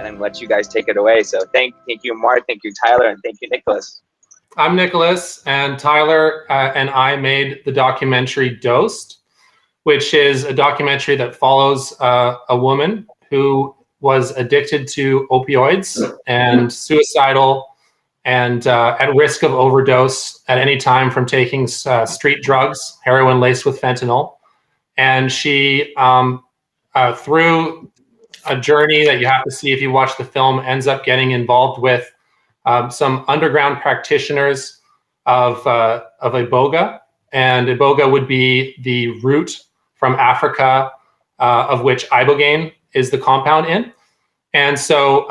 and let you guys take it away. So thank you, Mark. Thank you, Tyler. And thank you, Nicholas. I'm Nicholas, and Tyler and I made the documentary DOSED, which is a documentary that follows a woman who was addicted to opioids and suicidal and at risk of overdose at any time from taking street drugs, heroin laced with fentanyl. And she, through a journey that you have to see if you watch the film, ends up getting involved with some underground practitioners of Iboga. And Iboga would be the root from Africa, of which Ibogaine is the compound in. And so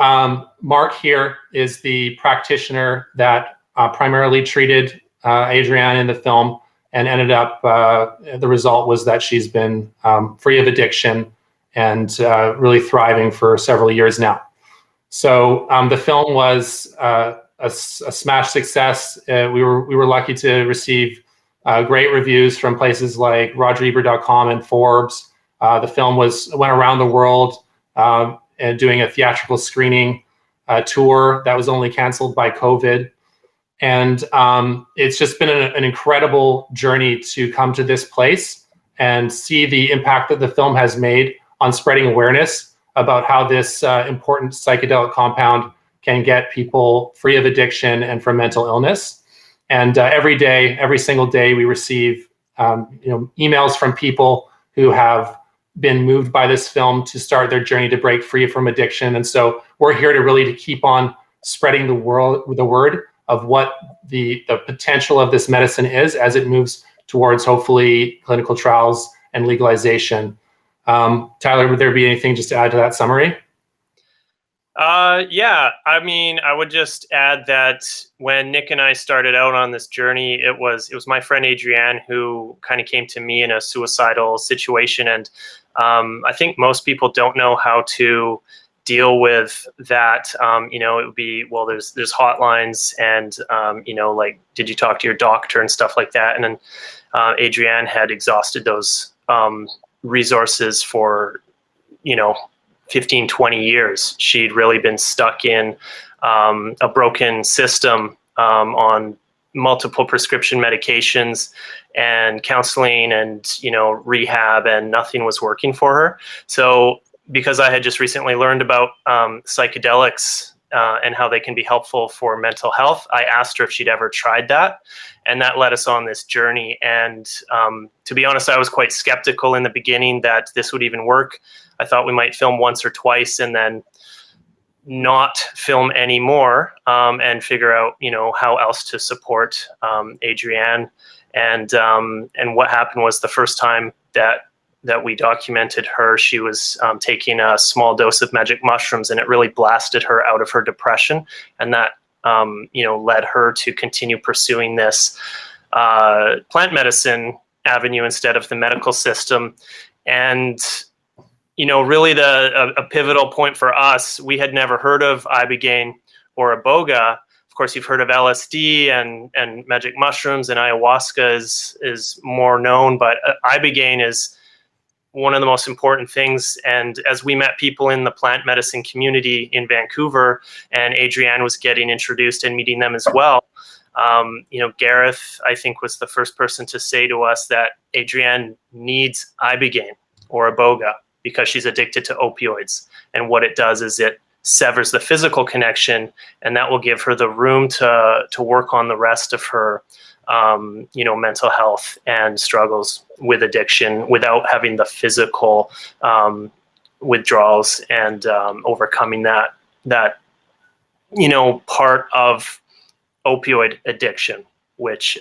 Mark here is the practitioner that primarily treated Adrienne in the film, and ended up, the result was that she's been free of addiction and really thriving for several years now. So the film was a smash success. We were lucky to receive great reviews from places like RogerEbert.com and Forbes. The film went around the world and doing a theatrical screening tour that was only canceled by COVID. And it's just been an incredible journey to come to this place and see the impact that the film has made on spreading awareness about how this important psychedelic compound can get people free of addiction and from mental illness. And every single day, we receive emails from people who have been moved by this film to start their journey to break free from addiction. And so we're here to keep on spreading the word of what the potential of this medicine is as it moves towards hopefully clinical trials and legalization. Tyler, would there be anything just to add to that summary? Yeah, I mean, I would just add that when Nick and I started out on this journey, it was my friend Adrienne who kind of came to me in a suicidal situation. And I think most people don't know how to deal with that. It would be, well, there's hotlines and, like, did you talk to your doctor and stuff like that? And then Adrienne had exhausted those resources for, 15, 20 years. She'd really been stuck in a broken system on multiple prescription medications and counseling and, rehab, and nothing was working for her. So because I had just recently learned about psychedelics and how they can be helpful for mental health, I asked her if she'd ever tried that. And that led us on this journey. And to be honest, I was quite skeptical in the beginning that this would even work. I thought we might film once or twice and then not film anymore and figure out, how else to support Adrienne. And what happened was the first time that we documented her, she was taking a small dose of magic mushrooms, and it really blasted her out of her depression. And that, led her to continue pursuing this plant medicine avenue instead of the medical system. And, really a pivotal point for us, we had never heard of Ibogaine or Iboga. Of course, you've heard of LSD and magic mushrooms, and ayahuasca is more known, but Ibogaine is one of the most important things. And as we met people in the plant medicine community in Vancouver, and Adrienne was getting introduced and meeting them as well, Gareth, I think, was the first person to say to us that Adrienne needs Ibogaine or Iboga because she's addicted to opioids. And what it does is it severs the physical connection, and that will give her the room to work on the rest of her mental health and struggles with addiction without having the physical withdrawals and overcoming that part of opioid addiction, which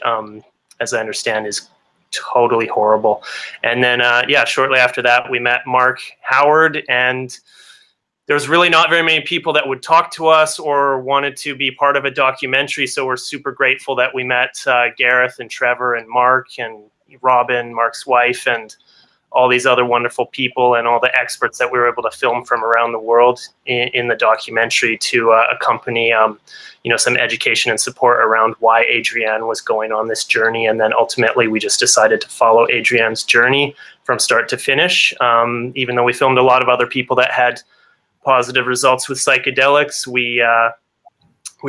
as I understand is totally horrible. And then shortly after that we met Mark Howard, and there's really not very many people that would talk to us or wanted to be part of a documentary. So we're super grateful that we met Gareth and Trevor and Mark and Robin, Mark's wife, and all these other wonderful people and all the experts that we were able to film from around the world in the documentary to accompany, some education and support around why Adrienne was going on this journey. And then ultimately we just decided to follow Adrienne's journey from start to finish. Even though we filmed a lot of other people that had positive results with psychedelics, we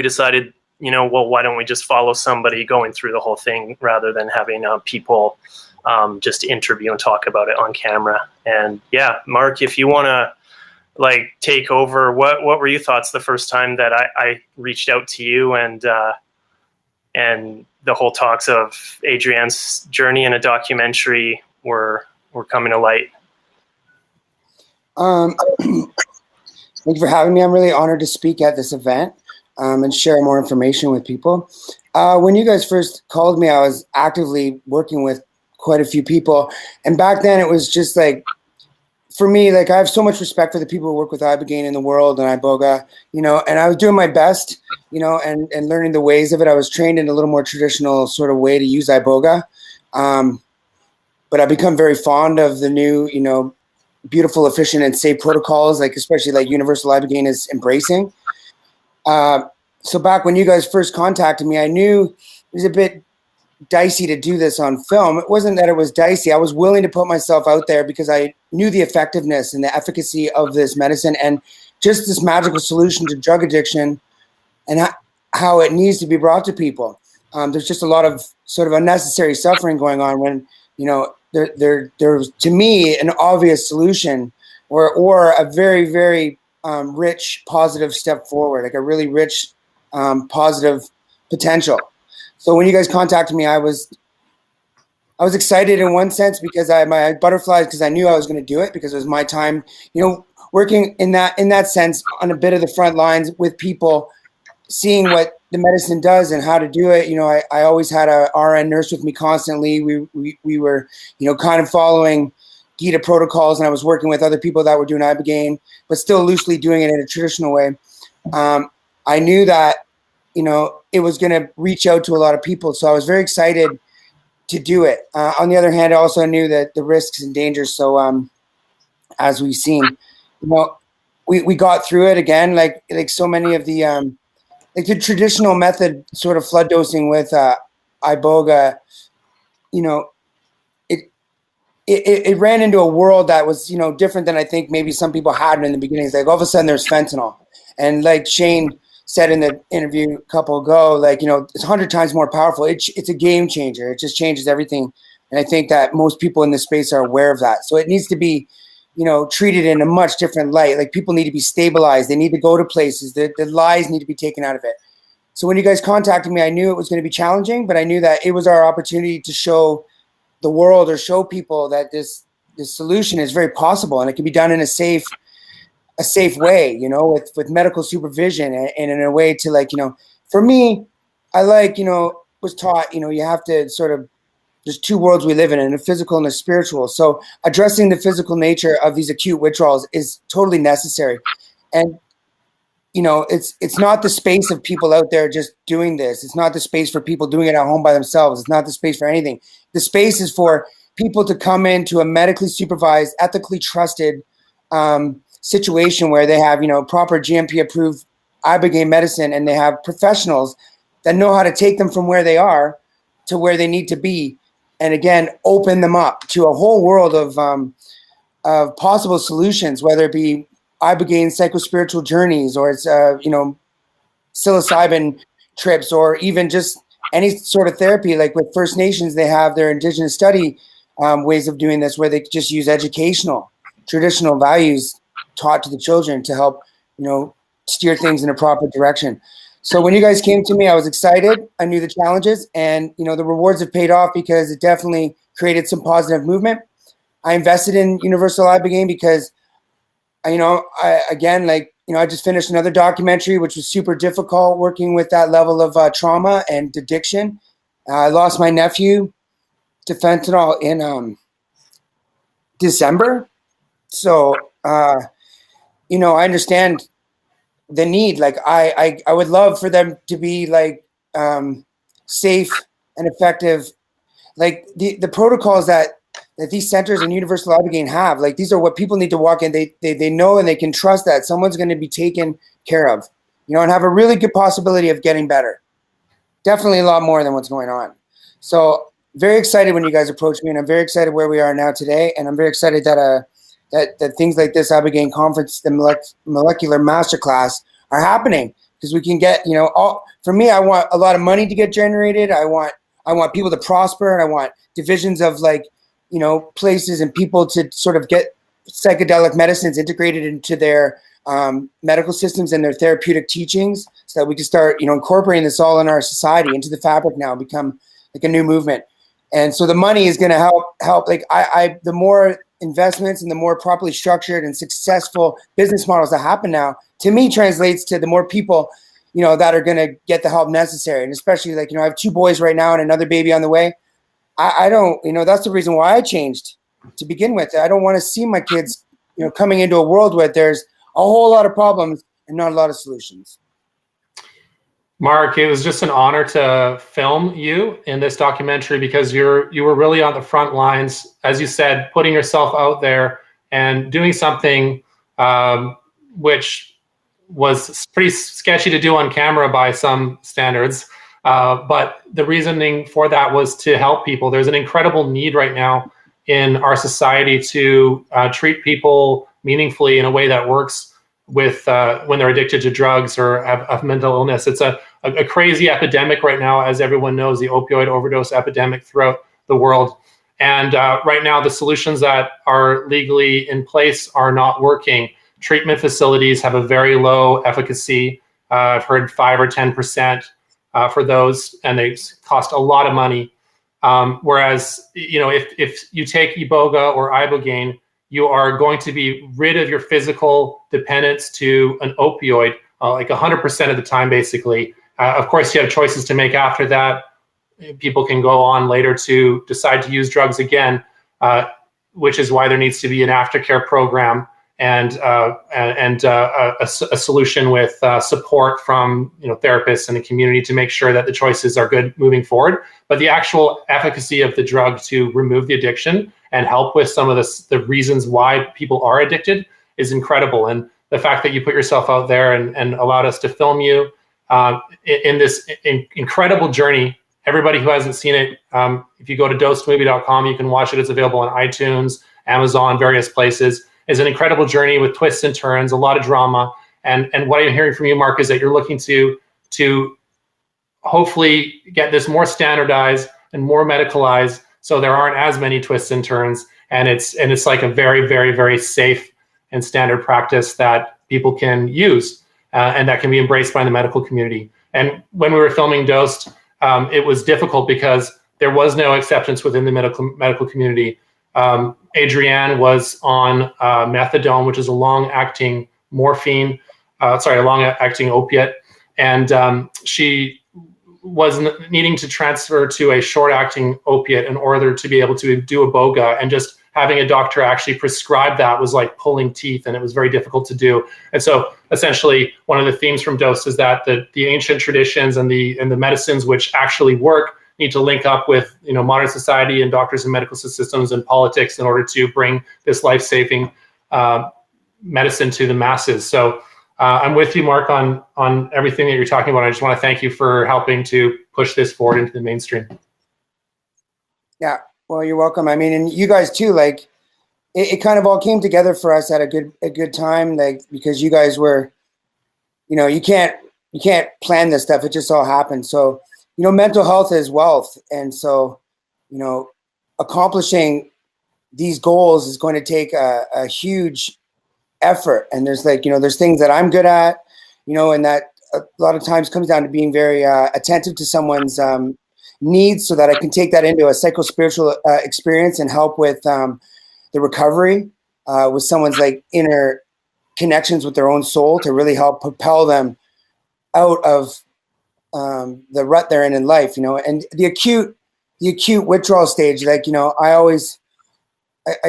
decided, well, why don't we just follow somebody going through the whole thing rather than having people just interview and talk about it on camera. And yeah, Mark, if you want to take over, what were your thoughts the first time that I reached out to you and the whole talks of Adrian's journey in a documentary were coming to light? Thank you for having me. I'm really honored to speak at this event and share more information with people. When you guys first called me, I was actively working with quite a few people. And back then it was just for me, I have so much respect for the people who work with Ibogaine in the world and Iboga, and I was doing my best, and learning the ways of it. I was trained in a little more traditional sort of way to use Iboga. But I've become very fond of the new, beautiful, efficient, and safe protocols, especially Universal Ibogaine is embracing. So back when you guys first contacted me, I knew it was a bit dicey to do this on film. It wasn't that it was dicey. I was willing to put myself out there because I knew the effectiveness and the efficacy of this medicine and just this magical solution to drug addiction and how it needs to be brought to people. There's just a lot of sort of unnecessary suffering going on when, there's, to me, an obvious solution or a very, very rich, positive step forward, a really rich, positive potential. So when you guys contacted me, I was excited in one sense because my butterflies, because I knew I was going to do it because it was my time, working in that sense on a bit of the front lines with people, seeing what the medicine does and how to do it. I always had a RN nurse with me constantly. We were, kind of following Gita protocols, and I was working with other people that were doing Ibogaine, but still loosely doing it in a traditional way. I knew that, it was going to reach out to a lot of people. So I was very excited to do it. On the other hand, I also knew that the risks and dangers. So as we've seen, we got through it again, like so many of the traditional method sort of flood dosing with Iboga, it ran into a world that was, different than I think maybe some people had in the beginning. It's all of a sudden there's fentanyl. And like Shane said in the interview a couple ago, it's 100 times more powerful. It's a game changer. It just changes everything. And I think that most people in this space are aware of that. So it needs to be, treated in a much different light. People need to be stabilized. They need to go to places. The lies need to be taken out of it. So when you guys contacted me, I knew it was going to be challenging, but I knew that it was our opportunity to show the world or show people that this solution is very possible and it can be done in a safe way, with medical supervision and in a way to for me, I was taught, you have to sort of, there's two worlds we live in a physical and a spiritual. So addressing the physical nature of these acute withdrawals is totally necessary. And, it's not the space of people out there just doing this. It's not the space for people doing it at home by themselves. It's not the space for anything. The space is for people to come into a medically supervised, ethically trusted situation where they have, proper GMP approved Ibogaine medicine and they have professionals that know how to take them from where they are to where they need to be. And again, open them up to a whole world of possible solutions, whether it be Ibogaine psychospiritual journeys or it's, psilocybin trips or even just any sort of therapy. Like with First Nations, they have their Indigenous study ways of doing this where they just use educational, traditional values taught to the children to help, steer things in a proper direction. So when you guys came to me, I was excited. I knew the challenges and, the rewards have paid off because it definitely created some positive movement. I invested in Universal Ibogaine because, I just finished another documentary, which was super difficult working with that level of trauma and addiction. I lost my nephew to fentanyl in December. So, I understand the need. I would love for them to be safe and effective. The protocols that these centers and Universal Ibogaine have, these are what people need to walk in. They know and they can trust that someone's going to be taken care of, and have a really good possibility of getting better. Definitely a lot more than what's going on. So very excited when you guys approached me, and I'm very excited where we are now today. And I'm very excited that that things like this Ibogaine conference, the molecular masterclass, are happening, because we can get, for me, I want a lot of money to get generated. I want people to prosper, and I want divisions of places and people to sort of get psychedelic medicines integrated into their medical systems and their therapeutic teachings, so that we can start, incorporating this all in our society into the fabric now, become like a new movement. And so the money is going to help. Like the more investments and the more properly structured and successful business models that happen now, to me, translates to the more people, that are going to get the help necessary. And especially I have 2 boys right now and another baby on the way. I don't, that's the reason why I changed to begin with. I don't want to see my kids, coming into a world where there's a whole lot of problems and not a lot of solutions. Mark, it was just an honor to film you in this documentary, because you were really on the front lines, as you said, putting yourself out there and doing something which was pretty sketchy to do on camera by some standards. But the reasoning for that was to help people. There's an incredible need right now in our society to treat people meaningfully in a way that works with when they're addicted to drugs or have mental illness. It's a crazy epidemic right now, as everyone knows, the opioid overdose epidemic throughout the world. And right now, the solutions that are legally in place are not working. Treatment facilities have a very low efficacy. I've heard 5 or 10% for those, and they cost a lot of money. Whereas, if you take Iboga or Ibogaine, you are going to be rid of your physical dependence to an opioid, like 100% of the time, basically. Of course, you have choices to make after that. People can go on later to decide to use drugs again, which is why there needs to be an aftercare program and a solution with support from therapists and the community to make sure that the choices are good moving forward. But the actual efficacy of the drug to remove the addiction and help with some of the reasons why people are addicted is incredible. And the fact that you put yourself out there and allowed us to film you in this incredible journey. Everybody who hasn't seen it, if you go to dosedmovie.com, you can watch it. It's available on iTunes, Amazon, various places. It's an incredible journey with twists and turns, a lot of drama. And what I'm hearing from you, Mark, is that you're looking to hopefully get this more standardized and more medicalized, so there aren't as many twists and turns. And it's like a very, very, very safe and standard practice that people can use and that can be embraced by the medical community. And when we were filming Dosed, it was difficult because there was no acceptance within the medical community. Adrienne was on methadone, which is a long-acting morphine, a long-acting opiate, and she was needing to transfer to a short-acting opiate in order to be able to do Iboga, and just having a doctor actually prescribe that was like pulling teeth, and it was very difficult to do. And so essentially one of the themes from Dosed is that the ancient traditions and the medicines which actually work need to link up with modern society and doctors and medical systems and politics in order to bring this life-saving medicine to the masses. So I'm with you, Mark, on everything that you're talking about. I just want to thank you for helping to push this forward into the mainstream. Yeah, well, you're welcome. I mean, and you guys too. Like, it kind of all came together for us at a good time. Like, because you guys were, you can't plan this stuff. It just all happened. So, mental health is wealth, and so, accomplishing these goals is going to take a huge effort. And there's there's things that I'm good at, and that a lot of times comes down to being very attentive to someone's needs, so that I can take that into a psycho-spiritual experience and help with the recovery with someone's inner connections with their own soul, to really help propel them out of the rut they're in life, and the acute withdrawal stage. I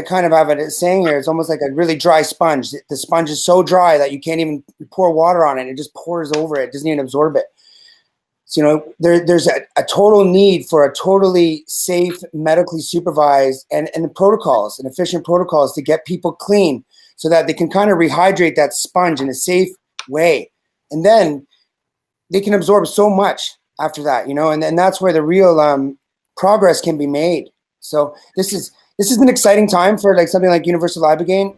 kind of have a saying here. It's almost like a really dry sponge. The sponge is so dry that you can't even pour water on it. It just pours over it. It doesn't even absorb it. So, there's a total need for a totally safe, medically supervised and protocols and efficient protocols to get people clean, so that they can kind of rehydrate that sponge in a safe way. And then they can absorb so much after that, and that's where the real progress can be made. So this is an exciting time for something like Universal Ibogaine.